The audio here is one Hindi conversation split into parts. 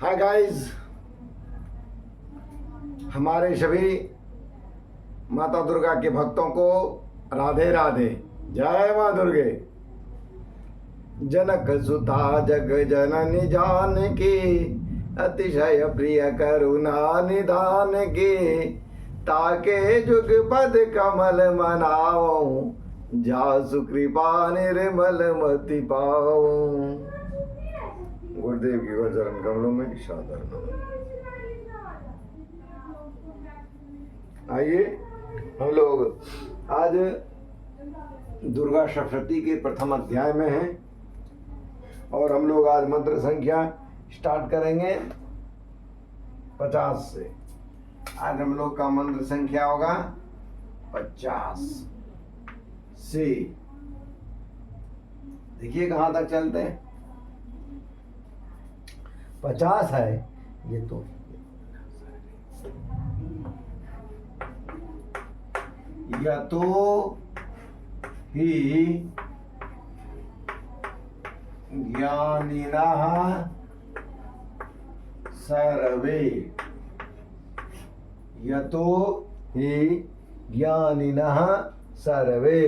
हाय गाइस, हमारे सभी माता दुर्गा के भक्तों को राधे राधे। जय माँ दुर्गे। जनक सुता जग जननी जानकी, अतिशय प्रिय करुणा निधान की। ताके जुग पद कमल मनाओ, जासु कृपा निर्मल मति पाओ। गुरुदेव की चरण कमलों में सादर नमन। आइए, हम लोग आज दुर्गा सप्तशती के प्रथम अध्याय में हैं और हम लोग आज मंत्र संख्या स्टार्ट करेंगे 50 से। आज हम लोग का मंत्र संख्या होगा 50 से। देखिए कहाँ तक चलते हैं। 50 है ये तो यतो ही ज्ञानिनः सर्वे, यतो ही ज्ञानिनः सर्वे।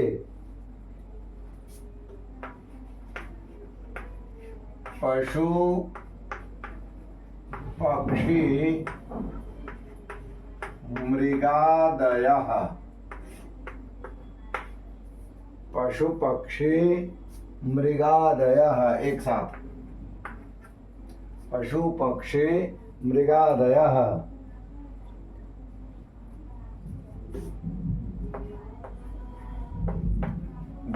पशु पक्षी मृगादयः, पशु पक्षी मृगादयः, एक साथ। पशु पक्षी मृगादयः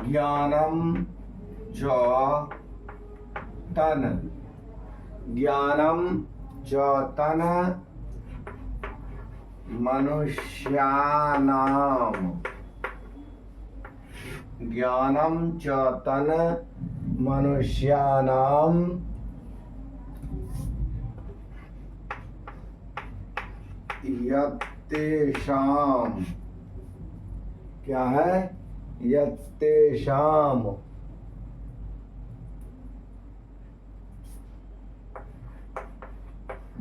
ज्ञानम च तन, ज्ञानम च तन मनुष्यानाम, ज्ञानम च तन मनुष्यानाम यत्तेषाम, क्या है? यत्तेषाम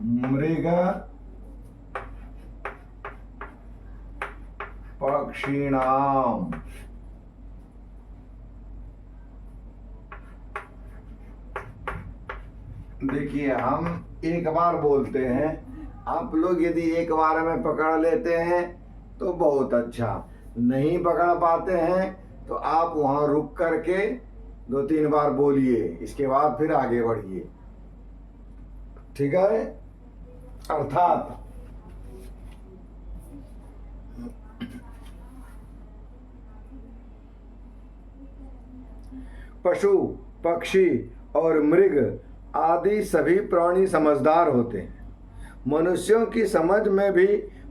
मृग पक्षिणाम। देखिए, हम एक बार बोलते हैं, आप लोग यदि एक बार में पकड़ लेते हैं तो बहुत अच्छा, नहीं पकड़ पाते हैं तो आप वहां रुक करके 2-3 बार बोलिए, इसके बाद फिर आगे बढ़िए, ठीक है? अर्थात पशु पक्षी और मृग आदि सभी प्राणी समझदार होते हैं। मनुष्यों की समझ में भी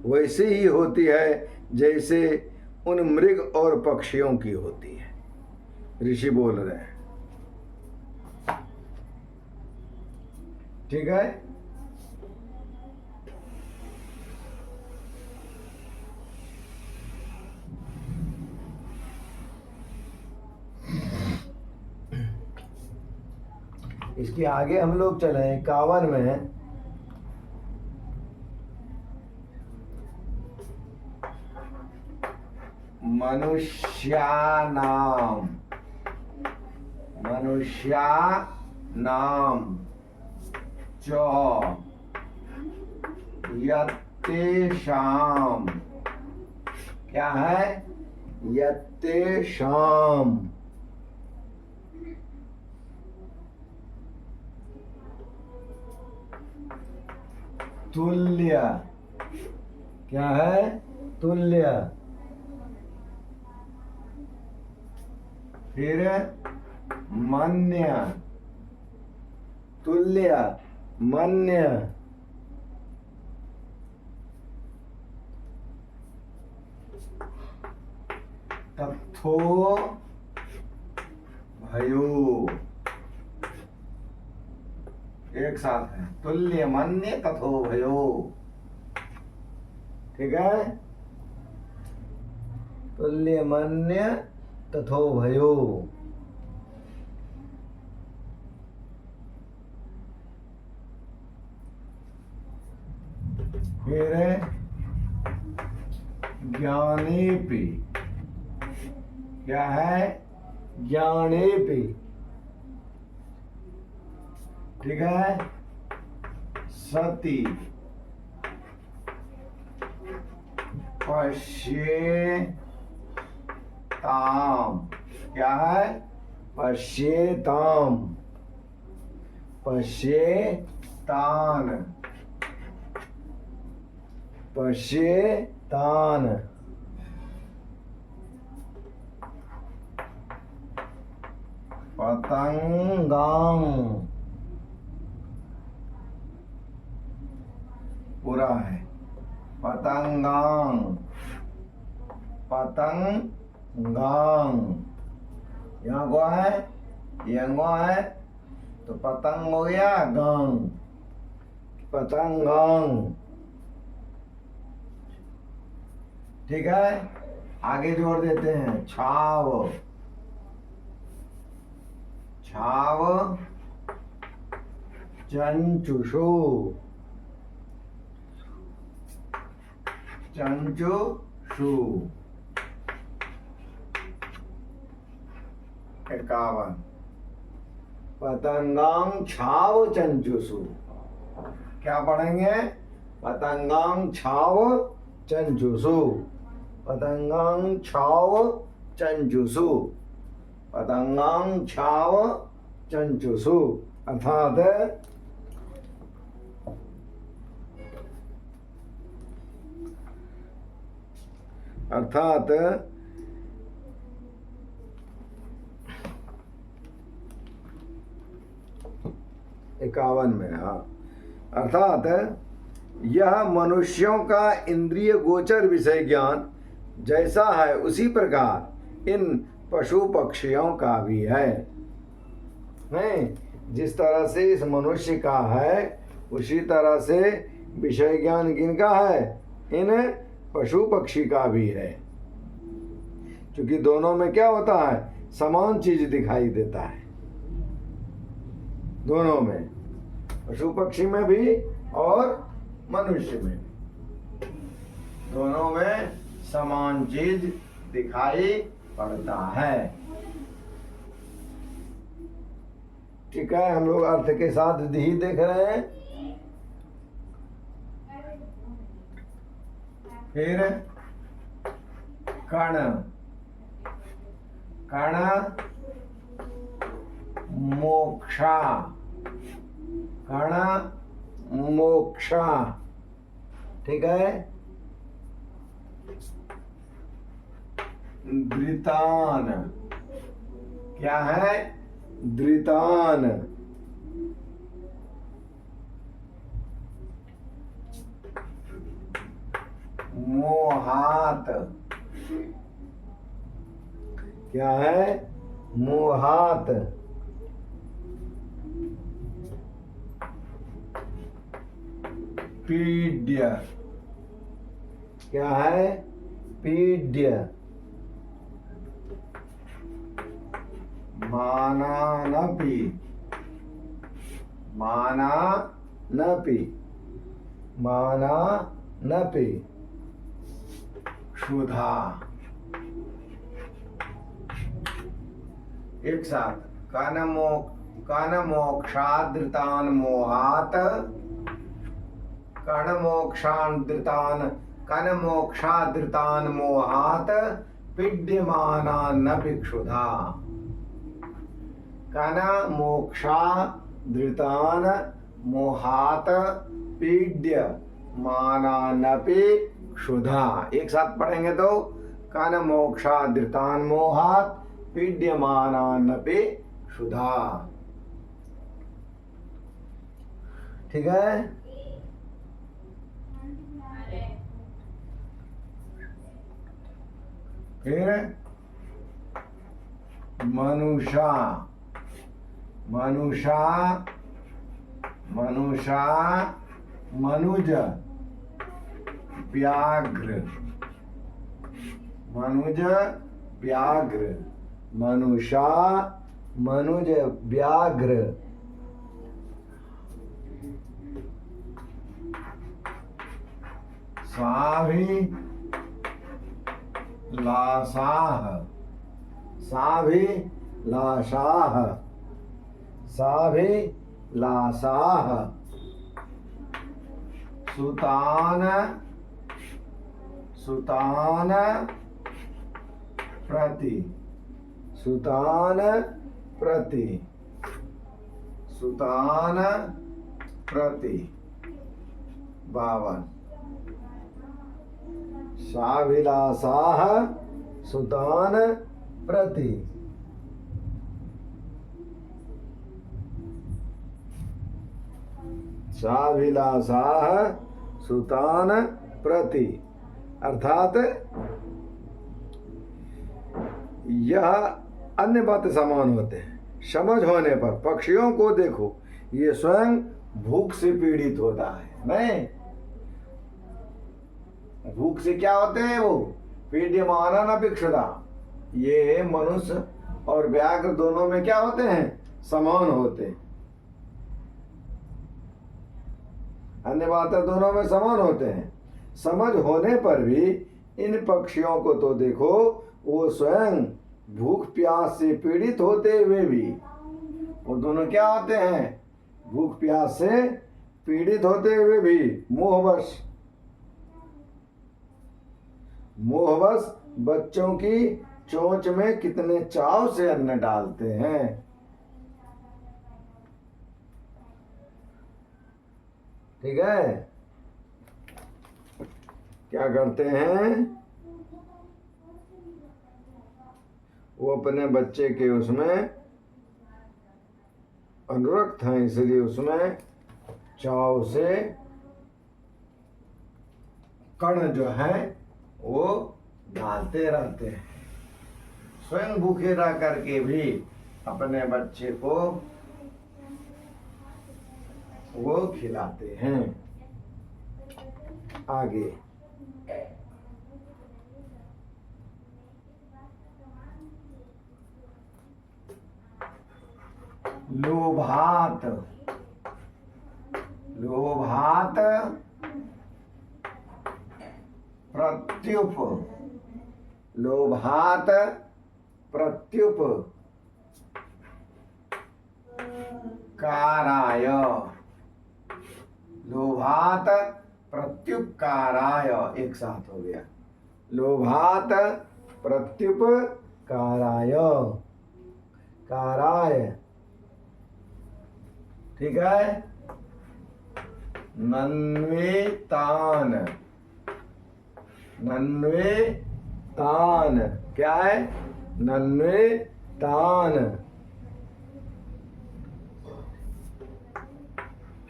वैसी ही होती है जैसे उन मृग और पक्षियों की होती है। ऋषि बोल रहे हैं, ठीक है? इसके आगे हम लोग चले 51 में। मनुष्यानाम, मनुष्यानाम च यत्तेषाम, क्या है? यत्तेषाम तुल्य, क्या है? तुल्य। फिर मन्य, तुल्य मन्य। तथो भयो, एक साथ है, तुल्य मन्य तथो भयो, ठीक है? तुल्य मन्य तथो भयो। फिर ज्ञानेपि, क्या है? ज्ञानेपि, ठीक है। सति पश्येताम, क्या है? पश्येताम, पश्येतान, पश्येतान, पतंगां, पूरा है। पतंगां, पतंगां, यहाँ गो है, यहाँ गो है, तो पतंग हो गया गांग, पतंगांग, ठीक है। आगे जोड़ देते हैं। छाव, छाव चंचुषु, चंचुषु 51। पतंगांग छाव चंचुषु, क्या पढ़ेंगे? पतंगांग छाव चंचुषु, पतंगांग छाव चंचुषु, पतंगांग छाव चंचुषु, अर्थात अर्थात 51 में, हाँ, अर्थात यह मनुष्यों का इंद्रिय गोचर विषय ज्ञान जैसा है उसी प्रकार इन पशु पक्षियों का भी है। नहीं, जिस तरह से इस मनुष्य का है उसी तरह से विषय ज्ञान किनका है? इन पशु पक्षी का भी है। क्योंकि दोनों में क्या होता है? समान चीज दिखाई देता है दोनों में, पशु पक्षी में भी और मनुष्य में, दोनों में समान चीज दिखाई पड़ता है। ठीक है, हम लोग अर्थ के साथ ही देख रहे हैं। फिर कण, कण मोक्षा, कण मोक्षा, ठीक है। द्रितान, क्या है? द्रितान, मोहात, क्या है? मोहात, पीड्य, क्या है? पीड्य, मानानपि, मानानपि, मानानपि, क्षुधा। एक साथ, कनमोक्षादृतान मोहात, कनमोक्षादृतान मोहात पीड्यमानानपि क्षुधा। कनमोक्षादृतान मोहात पीड्यमानानपि क्षुधा। एक साथ पढ़ेंगे तो कनमोक्षादृतान मोहात पीड्यमानानपि क्षुधा, ठीक है। फिर मनुषा, मनुषा, मनुषा, मनुज, व्याघ्र, मनुज व्याघ्र, मनुषा, मनुज व्याघ्र, साभिलाषाः साभिलाषाः साभिलाषाः सुतान सुतान प्रति सुतान प्रति सुतान प्रति 52 साभिलाषाः सुतान प्रति साभिलाषाः सुतान प्रति अर्थात यह अन्य बातें समान होते हैं। समझ होने पर पक्षियों को देखो, ये स्वयं भूख से पीड़ित होता है। नहीं, भूख से क्या होते हैं वो? पीड्यमाना अपेक्षता। ये मनुष्य और व्याघ्र दोनों में क्या होते हैं? समान होते हैं। अन्य बातें दोनों में समान होते हैं। समझ होने पर भी इन पक्षियों को तो देखो, वो स्वयं भूख प्यास से पीड़ित होते हुए भी, वो दोनों क्या होते हैं? भूख प्यास से पीड़ित होते हुए भी मोहवश बच्चों की चोंच में कितने चाव से अन्न डालते हैं। ठीक है, क्या करते हैं? वो अपने बच्चे के उसमें अनुरक्त हैं, इसलिए उसमें चाव से कण जो है वो डालते रहते हैं। स्वयं भूखे रह करके भी अपने बच्चे को वो खिलाते हैं। आगे लोभात लोभात प्रत्युप लोभात प्रत्युप काराय लोभात प्रत्युपकाराय एक साथ हो गया। लोभात प्रत्युपकाराय काराय। ठीक है, नन्वेतान नन्वेतान क्या है? नन्वेतान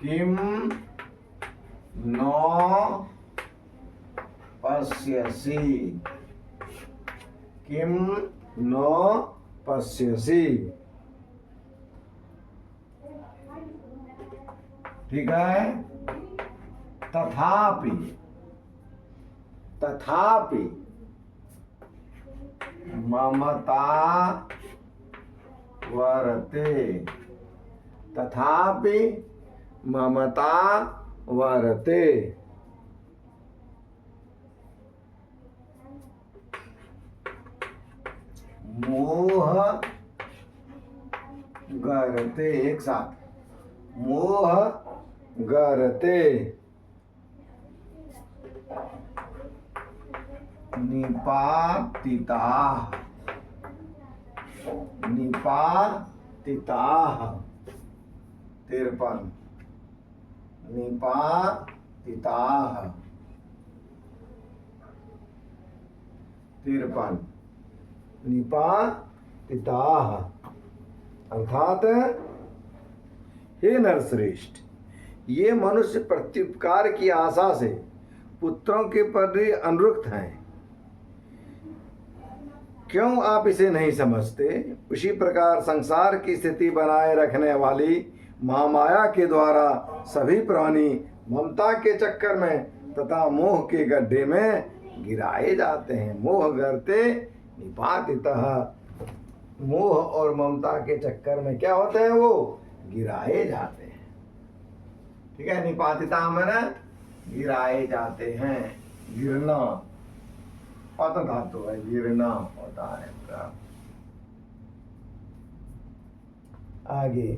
किम नो पश्यसि किम नो पश्यसि। ठीक है, तथापि तथापि ममता वर्ते तथापि ममता वर्ते। मोह गर्ते एक साथ मोह गर्ते निपातिताः निपातिताः 53 निपातिताः 53 निपातिताः अर्थात हे नरश्रेष्ठ, ये मनुष्य प्रत्युपकार की आशा से पुत्रों के प्रति अनुरक्त हैं। क्यों आप इसे नहीं समझते? उसी प्रकार संसार की स्थिति बनाए रखने वाली महामाया के द्वारा सभी प्राणी ममता के चक्कर में तथा मोह के गड्ढे में गिराए जाते हैं। मोह गर्ते निपातितः, मोह और ममता के चक्कर में क्या होते हैं? वो गिराए जाते हैं। ठीक है, निपातिता मैंने गिराए जाते हैं। गिरना पत धातु है, गिरना होता है। आगे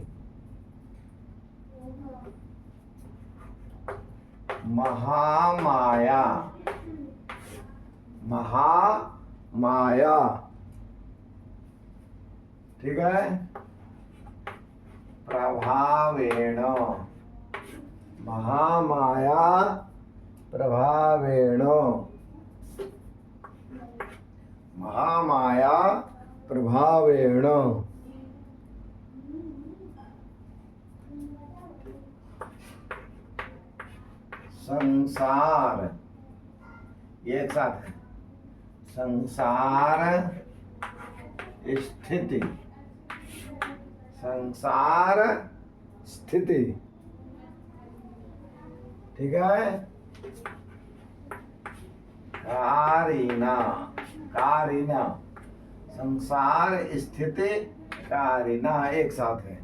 महामाया, महामाया, ठीक है। प्रभावेण, महामाया प्रभावेण, महामाया प्रभावेण। संसार, ये एक साथ है, संसार स्थिति, संसार स्थिति, ठीक है। कारिणा, कारिणा, संसार स्थिति कारिणा, एक साथ है,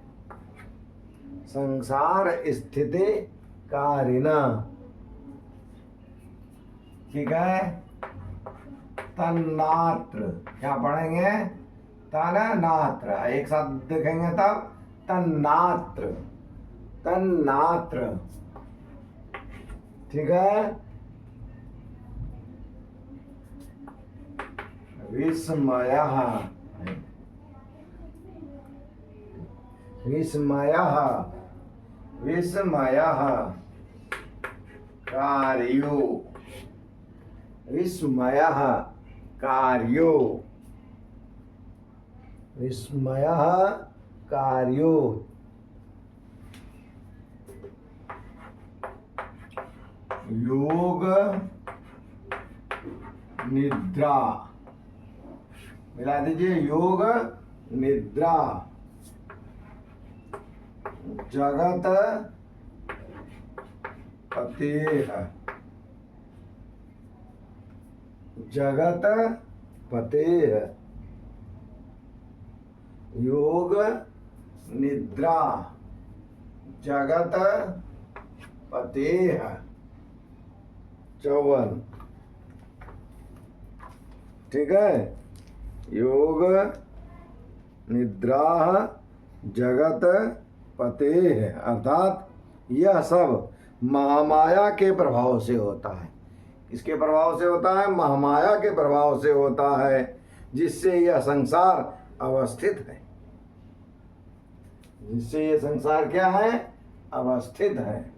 संसार स्थिति कारिणा, ठीक है। तन्नात्र, क्या पढ़ेंगे? तन्नात्र, एक साथ देखेंगे तब तन्नात्र, तन्नात्र, ठीक है। विस्मयः, विस्मयः, विस्मयः कार्यो, विस्मयः कार्यो, विस्मयः कार्यो। योग निद्रा, मिला दीजिए, योग निद्रा। जगत पतेह, जगत पतेह, योग निद्रा, जगत पतेह। 54, ठीक है। योग निद्रा जगत पतेह, अर्थात यह सब महामाया के प्रभाव से होता है। किसके प्रभाव से होता है? महामाया के प्रभाव से होता है, जिससे यह संसार अवस्थित है, जिससे यह संसार क्या है? अवस्थित है।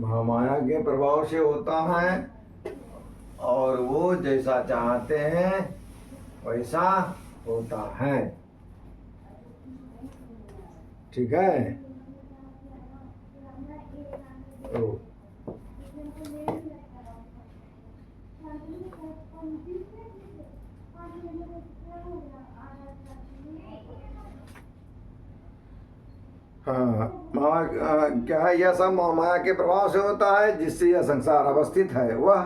महामाया के प्रभाव से होता है और वो जैसा चाहते हैं वैसा होता है, ठीक है। तो हाँ, क्या है? यह सब महामाया के प्रभाव से होता है, जिससे यह संसार अवस्थित है। वह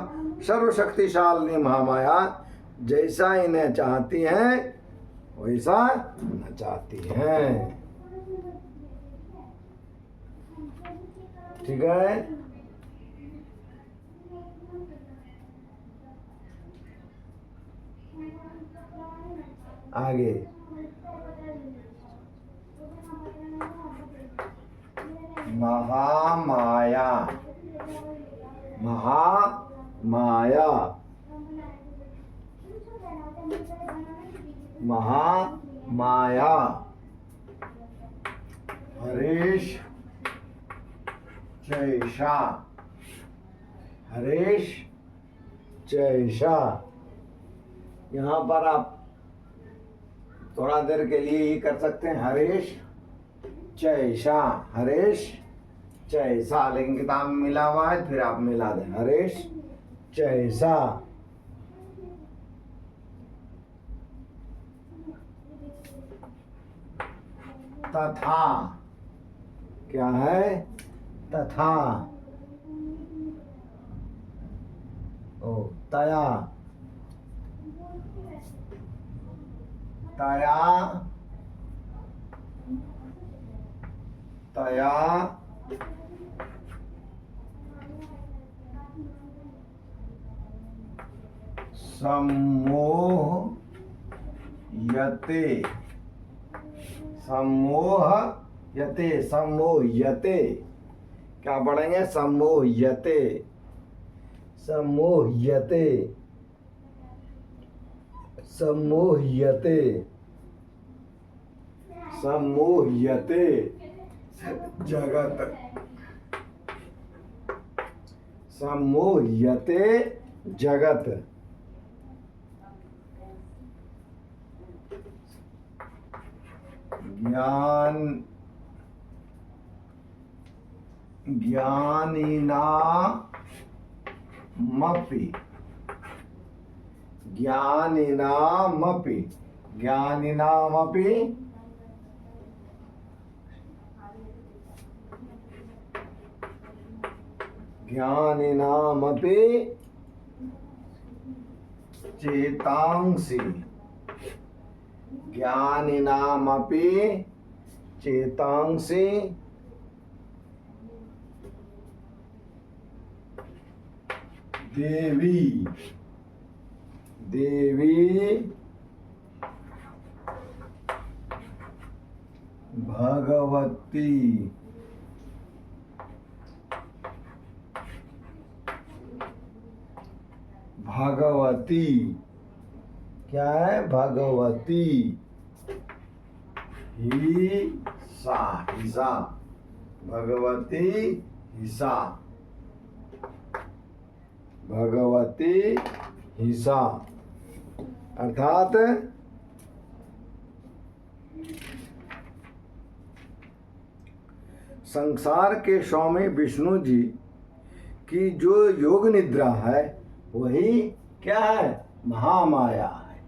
सर्वशक्तिशाली महामाया जैसा इन्हें चाहती हैं वैसा न चाहती हैं, ठीक है। आगे महामाया, महामाया, महामाया, हरीश जैसा, हरीश जैसा। यहाँ पर आप थोड़ा देर के लिए ही कर सकते हैं, हरीश जैसा, हरीश जैसा, लेकिन किताब में मिला हुआ है, फिर आप मिला दें, हरीश जैसा। तथा, क्या है? तथा, ओ तया, तया, तया सम्मोहयते, सम्मोहयते, सम्मोहयते, क्या पढ़ेंगे? सम्मोहयते, सम्मोहयते, सम्मोहयते, सम्मोहयते जगत, सम्मोहयते जगत। ज्ञान, ज्ञानिनामपि, ज्ञानिनामपि, ज्ञानिनामपि, ज्ञानिनामपि चेतांसि, ज्ञानिनामपि चेतांसि देवी, देवी भगवती, भगवती, क्या है? भगवती, हिसा, हिसा, भगवती हिसा, भगवती हिसा, अर्थात संसार के स्वामी विष्णु जी की जो योग निद्रा है वही क्या है? महामाया है।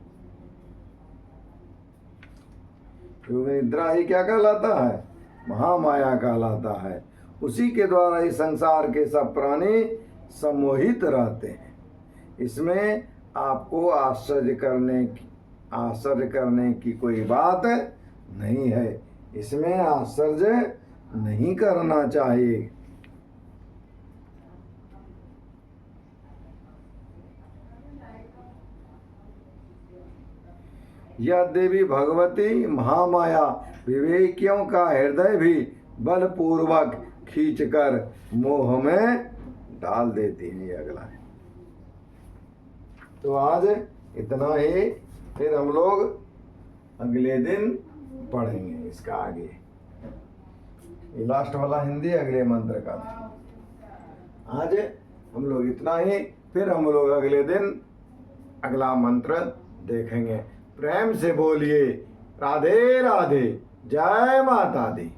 योग निद्रा ही क्या कहलाता है? महामाया कहलाता है। उसी के द्वारा ही संसार के सब प्राणी सम्मोहित रहते हैं। इसमें आपको आश्चर्य करने की कोई बात नहीं है। इसमें आश्चर्य नहीं करना चाहिए। यह देवी भगवती महामाया विवेकियों का हृदय भी बलपूर्वक खींचकर मोह में डाल देती है। अगला है तो आज इतना ही, फिर हम लोग अगले दिन पढ़ेंगे इसका आगे। ये लास्ट वाला हिंदी अगले मंत्र का था। आज हम लोग इतना ही, फिर हम लोग अगले दिन अगला मंत्र देखेंगे। प्रेम से बोलिए राधे राधे, जय माता दी।